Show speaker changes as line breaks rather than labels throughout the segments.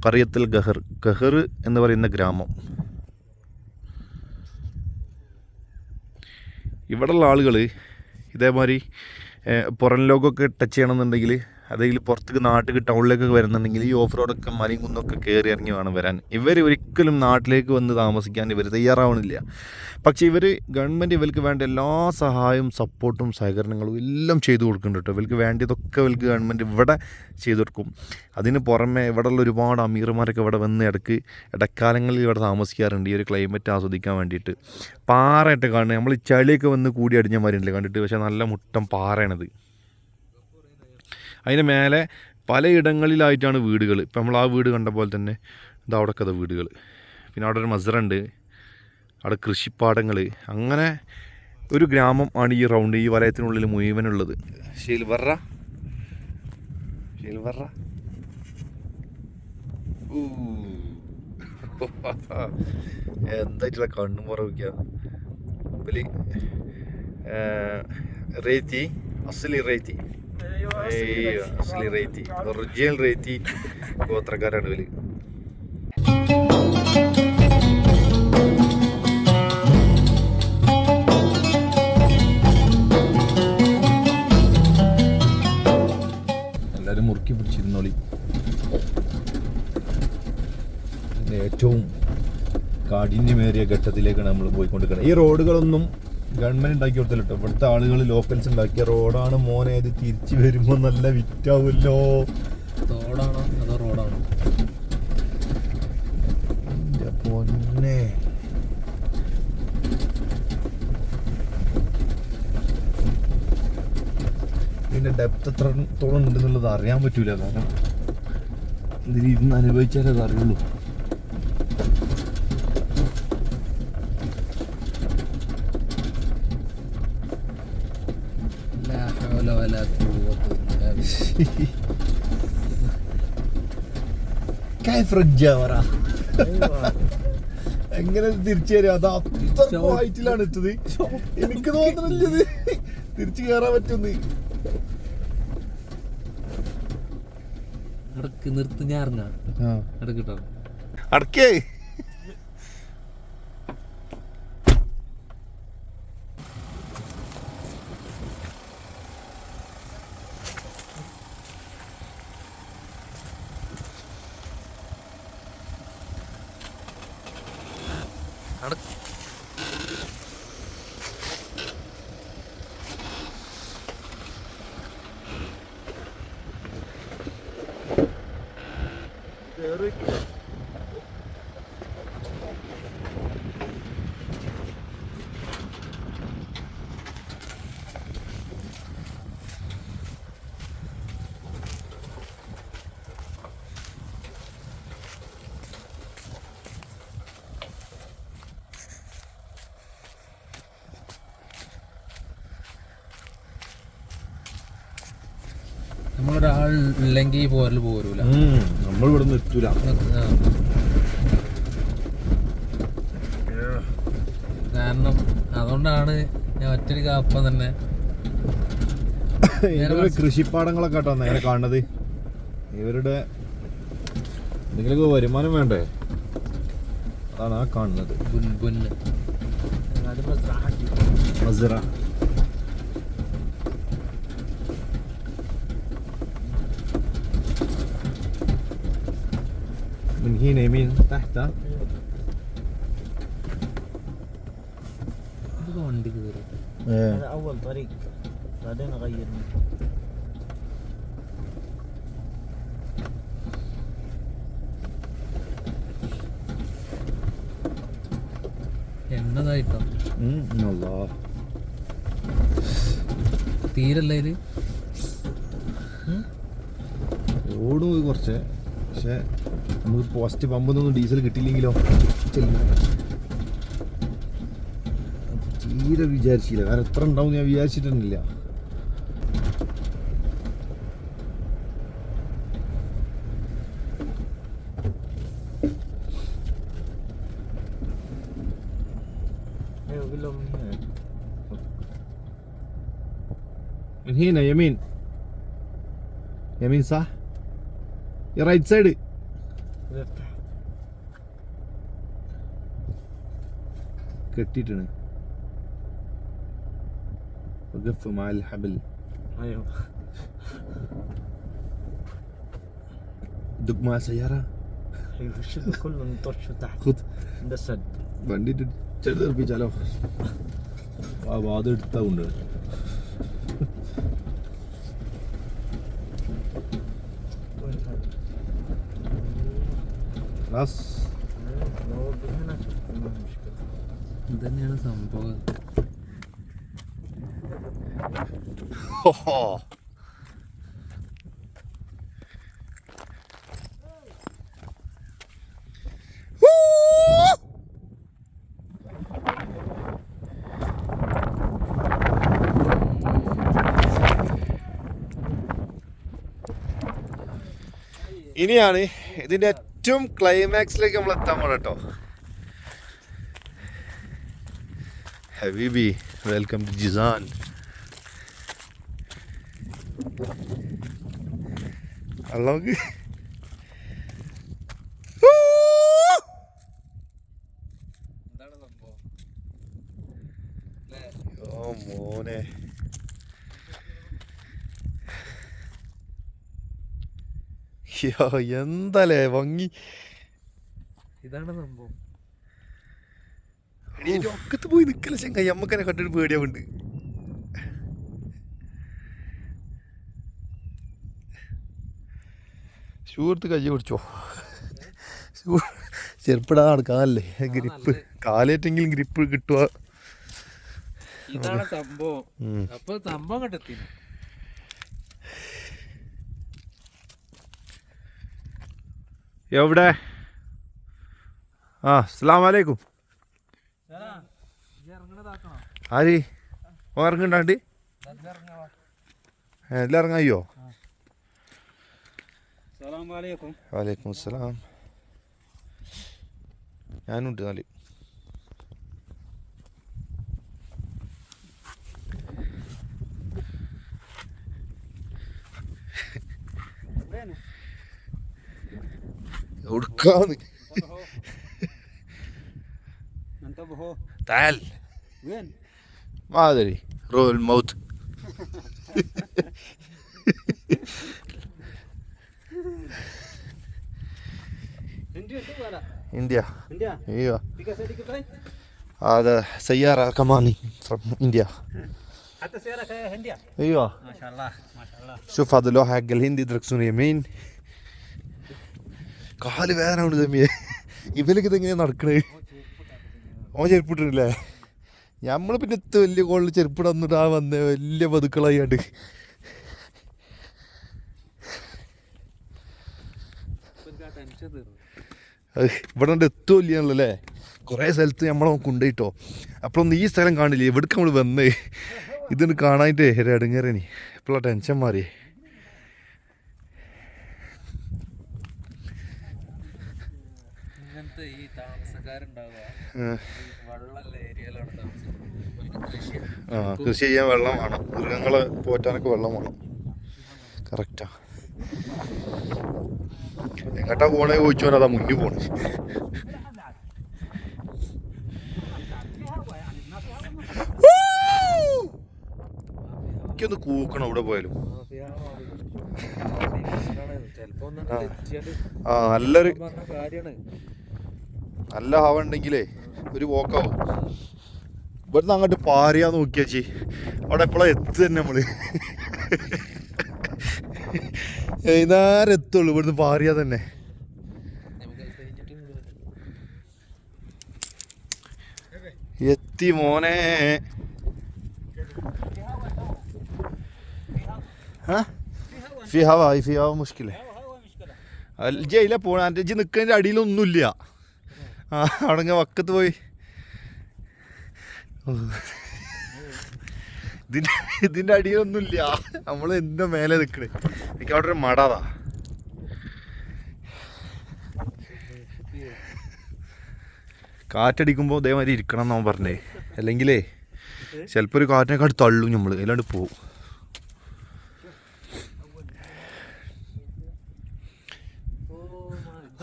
ഖറിയത്തുൽ ഖഹർ എന്ന് പറയുന്ന ഗ്രാമം. ഇവിടെയുള്ള ആളുകൾ ഇതേമാതിരി പുറം ലോകമൊക്കെ ടച്ച് ചെയ്യണമെന്നുണ്ടെങ്കിൽ അതിൽ പുറത്തേക്ക് നാട്ടിൽ ടൗണിലേക്കൊക്കെ വരുന്നുണ്ടെങ്കിൽ ഈ ഓഫ് റോഡൊക്കെ മലയും കുന്നൊക്കെ കയറി ഇറങ്ങി വേണം വരാൻ. ഇവർ ഒരിക്കലും നാട്ടിലേക്ക് വന്ന് താമസിക്കാൻ ഇവർ തയ്യാറാവണില്ല. പക്ഷേ ഇവർ ഗവൺമെൻറ് ഇവർക്ക് വേണ്ട എല്ലാ സഹായവും സപ്പോർട്ടും സഹകരണങ്ങളും എല്ലാം ചെയ്തു കൊടുക്കുന്നുണ്ട് കേട്ടോ. ഇവർക്ക് വേണ്ടിയതൊക്കെ ഇവർക്ക് ഗവൺമെൻറ് ഇവിടെ ചെയ്തു കൊടുക്കും. അതിന് പുറമെ ഇവിടെയുള്ള ഒരുപാട് അമീർമാരൊക്കെ ഇവിടെ വന്ന് ഇടക്കാലങ്ങളിൽ ഇവിടെ താമസിക്കാറുണ്ട് ഈ ഒരു ക്ലൈമറ്റ് ആസ്വദിക്കാൻ വേണ്ടിയിട്ട്. പാറയായിട്ട് കാണുന്നത് നമ്മൾ ഈ ചളിയൊക്കെ വന്ന് കൂടി അടിഞ്ഞ മാതിരിയുണ്ട് കണ്ടിട്ട്. പക്ഷേ നല്ല മുട്ടം പാറയാണത്. അതിന് മേലെ പലയിടങ്ങളിലായിട്ടാണ് വീടുകൾ. ഇപ്പം നമ്മൾ ആ വീട് കണ്ട പോലെ തന്നെ ഇത് അവിടെയൊക്കെ അത് വീടുകൾ. പിന്നെ അവിടെ ഒരു മസ്റുണ്ട്, അവിടെ കൃഷിപ്പാടങ്ങൾ. അങ്ങനെ ഒരു ഗ്രാമം ആണ് ഈ റൗണ്ട് ഈ വലയത്തിനുള്ളിൽ മുഴുവനുള്ളത്. ഷെൽവർറ എന്തായിട്ടുള്ള കണ്ണു മുറവിക്കുക. റേത്തി അസലി റേത്തി അസലി റേത്തി ഒറിജിനൽ റേത്തി ഗോത്രക്കാരാണ് ഇവര്. എല്ലാവരും മുറുക്കി പിടിച്ചിരുന്നോളി. ഏറ്റവും കാഠിന്യമേറിയ ഘട്ടത്തിലേക്കാണ് നമ്മൾ പോയിക്കൊണ്ടിരിക്കുന്നത്. ഈ റോഡുകളൊന്നും ഗവൺമെൻറ് ഉണ്ടാക്കി കൊടുത്തില്ല കേട്ടോ. ഇവിടുത്തെ ആളുകൾ ലോക്കൽസ് ഉണ്ടാക്കിയ റോഡാണ് മോനെ. ഇത് തിരിച്ചു വരുമ്പോൾ നല്ല വിറ്റാവുമല്ലോ. റോഡാണോ അതോ റോഡാണോ എൻ്റെ പൊന്നെ. ഇതിൻ്റെ ഡെപ്ത് എത്രത്തോളം ഉണ്ടെന്നുള്ളത് അറിയാൻ പറ്റൂല. കാരണം ഇതിൽ ഇരുന്ന് അനുഭവിച്ചാലേ അത് അറിയുള്ളൂ. എങ്ങനെ തിരിച്ചു കയറി? അത് അത്ര ഹൈറ്റിലാണ് എത്തത്. എനിക്ക് തോന്നുന്നില്ല ഇത് തിരിച്ചു കയറാൻ പറ്റുന്നു.
നിർത്തി ഞാൻ കിട്ടോ
അടക്കേ.
നമ്മളൊരാൾ ഇല്ലെങ്കിൽ പോരൂല.
നമ്മൾ ഇവിടെ നിന്ന് എത്തൂല.
കാരണം അതുകൊണ്ടാണ് ഞാൻ ഒറ്റയ്ക്ക് അപ്പം തന്നെ
കൃഷിപ്പാടങ്ങളൊക്കെ കേട്ടോ നേരെ കാണുന്നത്. ഇവരുടെ എന്തെങ്കിലുമൊക്കെ വരുമാനം വേണ്ടേ, അതാണ് ആ കാണുന്നത്. മസ്റ من هنا يمين تحت.
هذا أول طريق بعدين أغير منه.
എന്നതായിട്ടോ
الله
തീരല്ല ഇത്
ഓടും പോയി കുറച്ച്, പക്ഷെ നമുക്ക് പോസ്റ്റ് പമ്പിൽ നിന്നൊന്നും ഡീസൽ കിട്ടിയില്ലെങ്കിലോ തീരെ വിചാരിച്ചില്ല. കാരണം എത്ര ഉണ്ടാവും ഞാൻ വിചാരിച്ചിട്ടൊന്നുമില്ല.
ايوه قول لهم من هنا.
من هنا يمين يمين صح يا رايت سايد
افتح.
كتيتنا وقف مع الحبل.
ايوه
دق مع سيارة.
ايوه الشغل كله نطشه تحت.
خذ
ده سد.
വണ്ടി ചെറുതെറിപ്പിച്ചാലോ? ആ വാദം എടുത്താ കൊണ്ട്
وين هذا؟
ക്ലാസ്.
نوقف هنا ما في مشكلة.
ഇത് തന്നെയാണ് സംഭവം.
ഇനിയാണ് ഇതിന്റെ ഏറ്റവും ക്ലൈമാക്സിലേക്ക് നമ്മൾ എത്താൻ പോണ കേട്ടോ. ഹബീബി വെൽക്കം ടു ജിസാൻ. അള്ളാഹ്
എന്താണ് സംഭവം?
ഓ മോനെ, എന്താലേ ഭംഗി.
ഇതാണ് സംഭവം.
ഒക്കത്ത് പോയി നിക്കല ചെങ്കായി, അമ്മക്കനെ കണ്ടിട്ട് പേടിയാവുണ്ട്. ഷൂ എടുത്ത് കയ്യ പിടിച്ചോ, ചെരുപ്പിടാതെ നടക്കാനല്ലേ ഗ്രിപ്പ്, കാലേറ്റെങ്കിലും ഗ്രിപ്പ് കിട്ടുക.
ഇതാണ് സംഭവം. അപ്പൊ സംഭവം കണ്ടെത്തി.
എവിടെ? ആ അസ്സലാമു അലൈക്കും. ആര് ഓ ഇറങ്ങണ്ടാണ്ട് എല്ലാം ഇറങ്ങായോ? വലൈക്കും അസ്സലാം. ഞാനുണ്ട് നാല്. എവിടുക്കാന്ന് تعال
وين؟
ما ادري روح الموت. انديا ايوه هذا سيارة كماني from India.
حتى سيارة هندية.
ايوه
ما شاء الله ما شاء الله.
شوف هذا اللوحة حق الهندي دركسون يمين. കാല് വേദന ഉണ്ട് തമ്മിയെ. ഇവനൊക്കെ ഇതെങ്ങനെയാ നടക്കണേ? ഓൻ ചെരുപ്പിട്ടില്ലേ? ഞമ്മള് പിന്നെ വലിയ കോളിൽ ചെരുപ്പിടന്നിട്ട് ആ വന്നേ വലിയ പതുക്കളായിട്ട്. ഇവിടെ എത്തുമല്ലേ? കുറേ സ്ഥലത്ത് നമ്മളെ കൊണ്ടുപോയിട്ടോ. അപ്പോഴൊന്നും ഈ സ്ഥലം കാണില്ലേ? എവിടേക്ക് നമ്മൾ വന്നേ? ഇതൊന്ന് കാണാനായിട്ടേ ഇടങ്ങേറേനി. ഇപ്പോഴാണ് ടെൻഷൻ മാറി.
ഇങ്ങനത്തെ ഈ താമസക്കാരുണ്ടാവുക വെള്ളമുള്ള ഏരിയയിലാണ് താമസിക്കുന്നത്.
ആ കൃഷി ചെയ്യാൻ വെള്ളം വേണം, മൃഗങ്ങളെ പോറ്റാനൊക്കെ വെള്ളം വേണം. കറക്റ്റാ. എങ്ങോട്ടാ പോണേ ചോദിച്ചോൻ അതാ മുന്നിൽ പോണേ. എനിക്കൊന്ന് കൂക്കണം ഇവിടെ പോയാലും. ആ നല്ലൊരു നല്ല ഹവ ഉണ്ടെങ്കിലേ ഒരു പോക്കാവും. ഇവിടുന്ന് അങ്ങോട്ട് പാറിയാ നോക്കിയാച്ചി അവിടെ എപ്പോഴാ എത്തു തന്നെ നമ്മള്. വൈകുന്നേരം എത്തുള്ളൂ ഇവിടുന്ന് പാറിയാ തന്നെ. എത്തി മോനെ. ها في هواء في هواء مشكلة
هوا مشكلة.
ജയിലെ പോണ എൻ്റെ ഇജ്ജ് നിൽക്കുന്നതിൻ്റെ അടിയിലൊന്നുമില്ല ആ അവിടെ വക്കത്ത് പോയി ഇതിൻ്റെ അടിയിലൊന്നുമില്ല നമ്മൾ എൻ്റെ മേലെ നിൽക്കണേ എനിക്ക് അവിടെ ഒരു മടാതാ കാറ്റടിക്കുമ്പോൾ ഇതേമാതിരി ഇരിക്കണം എന്നാണ് പറഞ്ഞേ അല്ലെങ്കിലേ ചിലപ്പോൾ ഒരു കാറ്റിനെക്കാട്ട് തള്ളും നമ്മൾ അതിലാണ്ട് പോവും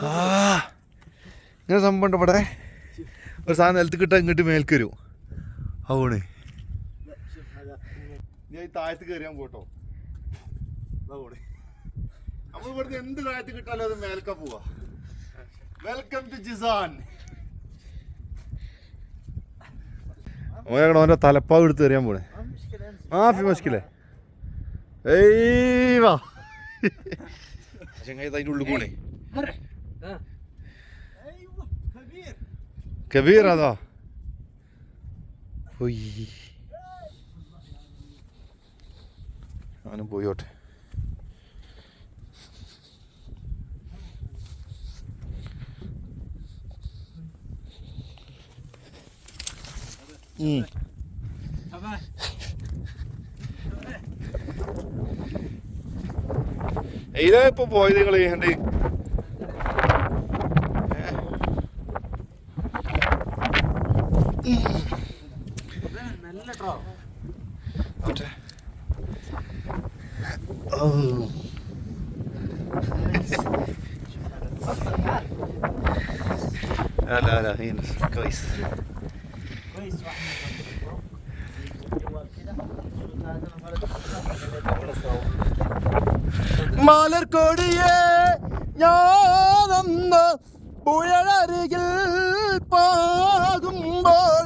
ആ ഇങ്ങനെ സംഭവം ഉണ്ട് ഇവിടെ ഒരു സാധനം നിലത്ത് കിട്ടാൻ ഇങ്ങോട്ട് മേൽക്ക് വരും അവണ് ഞാൻ ഈ താഴത്ത് കയറിയാൻ പോട്ടോ നമ്മൾ ഇവിടുന്ന് എന്ത് താഴത്ത് കിട്ടാലും അത് മേൽക്ക പോവാ വെൽക്കം ടു ജിസാൻ ഓൻ്റെ തലപ്പാവ് എടുത്ത് എറിയാൻ പോണേ മാഫി മുഷ്കിലേ ഏയ് വാ ചങ്ങായി അതിൻ്റെ ഉള്ളിൽ പോണേ كبير هذا وي أنا بويوت إذا ഇപ്പോൾ പോയത് നിങ്ങൾ ചെയ്യണ്ടേ لا لا هنا كويس
كويس.
മലർക്കൊടിയേ ഞാനന്ന് പുഴയരികിൽ പാകുമ്പോൾ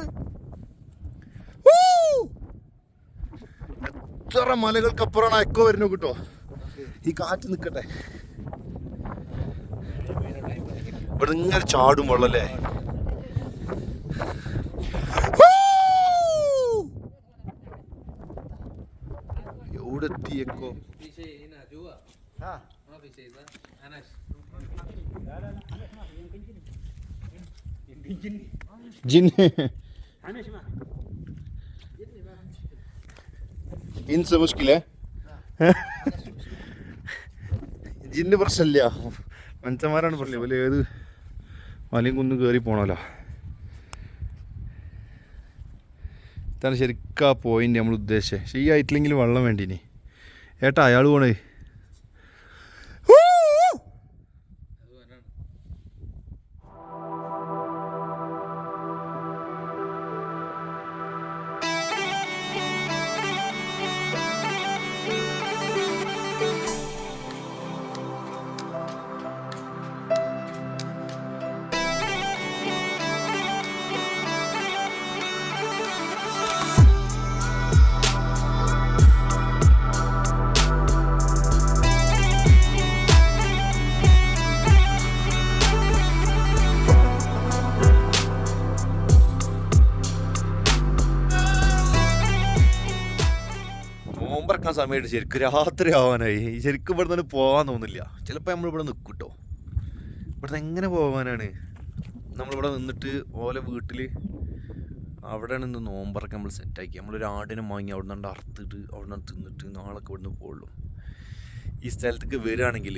എത്ര മലകൾക്കപ്പുറമാണ് എക്കോ വരുന്നു കേട്ടോ ഈ കാറ്റ് നിൽക്കട്ടെ ഇവിടെ ഇങ്ങനെ ചാടും വെള്ളല്ലേ എവിടെ എത്തി എക്കോ ജിന്ന് ഇൻസ് മുഷ്കിലേ ജിന്ന് പ്രശ്നമില്ല മനുഷ്യന്മാരാണ് പറഞ്ഞത് പോലെ ഏത് മലയും കുന്നും കയറി പോണല്ലോ ഇതാണ് ശരിക്കും ആ പോയിന്റ് നമ്മൾ ഉദ്ദേശിച്ചത് പക്ഷേ ഈ ആയിട്ടില്ലെങ്കിൽ വെള്ളം വേണ്ടിനി ഏട്ടാ അയാൾ പോണേ നോമ്പറക്കാൻ സമയത്ത് ശരിക്കും രാത്രി ആവാനായി ശരിക്കും ഇവിടെ നിന്ന് പോകാൻ തോന്നില്ല ചിലപ്പോൾ നമ്മളിവിടെ നിൽക്കും കേട്ടോ ഇവിടുന്ന് എങ്ങനെ പോകാനാണ് നമ്മളിവിടെ നിന്നിട്ട് ഓലെ വീട്ടിൽ അവിടെ നിന്ന് നോമ്പറക്കാൻ നമ്മൾ സെറ്റാക്കി നമ്മളൊരു ആടിനെ വാങ്ങി അവിടെ നിന്ന് അറുത്തിട്ട് അവിടെ നിന്ന് തിന്നിട്ട് നാളൊക്കെ ഇവിടെ നിന്ന് പോകുള്ളൂ ഈ സ്ഥലത്തേക്ക് വരികയാണെങ്കിൽ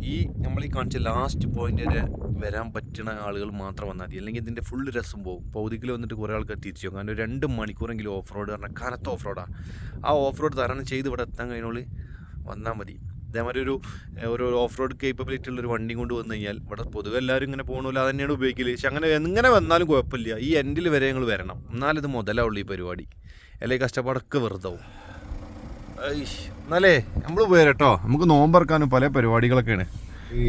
ഈ നമ്മൾ ഈ കാണിച്ച ലാസ്റ്റ് പോയിന്റ് വരെ വരാൻ പറ്റുന്ന ആളുകൾ മാത്രം വന്നാൽ മതി അല്ലെങ്കിൽ ഇതിൻ്റെ ഫുള്ള് രസം പോകും പൗതിക്കിൽ വന്നിട്ട് കുറേ ആൾക്കാർ തിരിച്ചു പോകും കാരണം 2 മണിക്കൂറെങ്കിലും ഓഫ് റോഡ് പറഞ്ഞാൽ കനത്ത ഓഫ് റോഡാണ് ആ ഓഫ് റോഡ് തരണം ചെയ്ത് ഇവിടെ എത്താൻ കഴിഞ്ഞോളി വന്നാൽ മതി ഇതേമാതിരി ഒരു ഓഫ് റോഡ് കേപ്പബിലിറ്റി ഉള്ളൊരു വണ്ടി കൊണ്ട് വന്നു കഴിഞ്ഞാൽ ഇവിടെ പൊതുവെ എല്ലാവരും ഇങ്ങനെ പോകണമല്ലോ അത് തന്നെയാണ് ഉപയോഗിക്കല് പക്ഷെ അങ്ങനെ എങ്ങനെ വന്നാലും കുഴപ്പമില്ല ഈ എൻഡിൽ വരെ ഞങ്ങൾ വരണം എന്നാലിത് മുതലാവുള്ളൂ ഈ പരിപാടി അല്ലെങ്കിൽ കഷ്ടപ്പാടൊക്കെ വെറുതാവും എന്നാലേ നമ്മൾ പോരട്ടോ നമുക്ക് നോമ്പറക്കാനും പല പരിപാടികളൊക്കെയാണ് ഈ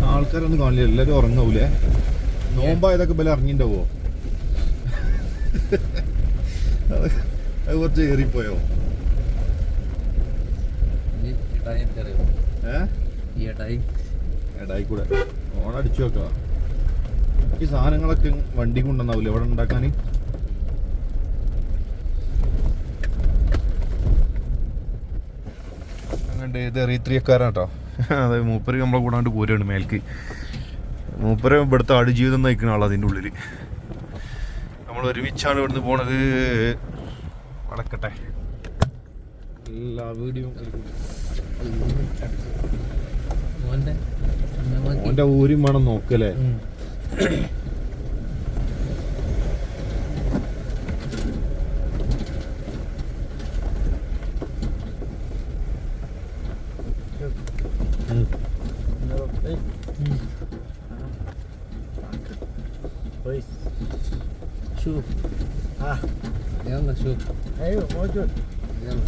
ആൾക്കാരൊന്നും കാണില്ല എല്ലാവരും ഉറങ്ങാവൂലേ നോമ്പായതൊക്കെ ബല ഇറങ്ങിണ്ടാവോ അത് കുറച്ച് ഏറിപ്പോയോ ഇടായിക്കൂടെ ഓണടിച്ചു വെക്കാം. ഈ സാധനങ്ങളൊക്കെ വണ്ടി കൊണ്ടുവന്നാവില്ല ഇവിടെ ഉണ്ടാക്കാൻ. അങ്ങനെ ഇത് റീത്രിയക്കാരാണ് കേട്ടോ. അതായത് മൂപ്പര് നമ്മളെ കൂടാണ്ട് പോരുകയാണ് മേൽക്ക്. മൂപ്പര് ഇവിടുത്തെ ആടുജീവിതം നയിക്കുന്ന ആളാണ് അതിൻ്റെ ഉള്ളിൽ. നമ്മൾ ഒരുമിച്ചാണ് ഇവിടുന്ന് പോണത്. വളക്കട്ടെ എല്ലാ വീഡിയോ ഓൻ്റെ ഊരും വേണം നോക്കല്ലേ.
كويس.
شوف
ها
يلا شوف.
ايوه موجود.
يلا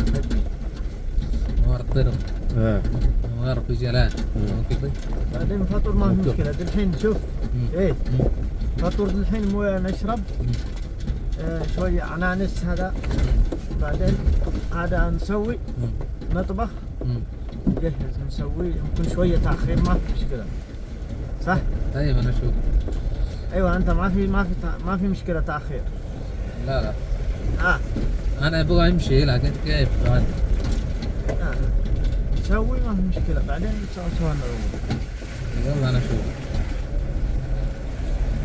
ورطلهم وغرب جلال كذا.
بعدين فطور ما في مشكله الحين شوف. ايه فطور الحين مويه نشرب. شويه انانس هذا. بعدين هذا نسوي نطبخ نجهز نسوي يمكن شويه تاخير ما في مشكله صح.
طيب انا اشوف.
ايوه انت ما في مشكله تاخير.
لا
ها
انا ابغى امشي لكن كيف بعد.
نسوي ما في مشكله بعدين نسوي سوا.
يلا انا اشوف.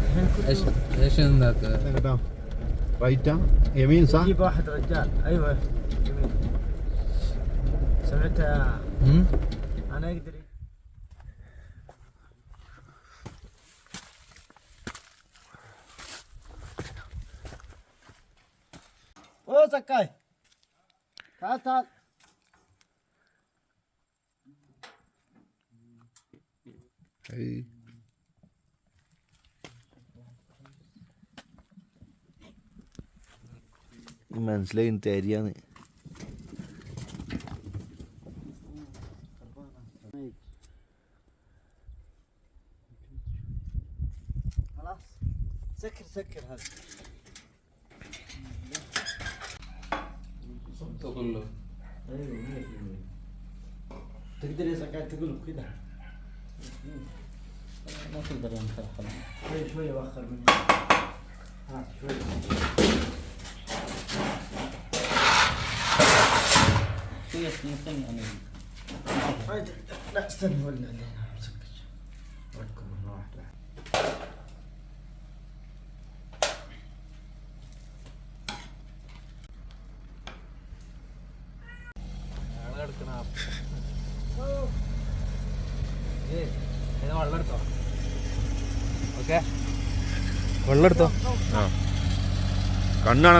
الحين
ايش عندك؟
റൈറ്റാ യമീൻ സാ.
يجيب واحد رجال. ايوه جميل. سمعت انا اقدر. او زكاي تعال تعال.
മനസ്സിലായി തരിയാന്ന്.
خلاص سكر هذا.
صبته كله.
ايوه 100%. تقدر يا زكاي تقلب كذا.
ما تقدر انت خلاص.
شوي واخر من هنا. ها شوي.
شوية سنتين يعني.
لا استنى ولا علينا مسكر. ركب واحد واحد.
വെള്ളം എടുത്തോ. ഓക്കെ വെള്ളം എടുത്തോ.
കണ്ണാണ്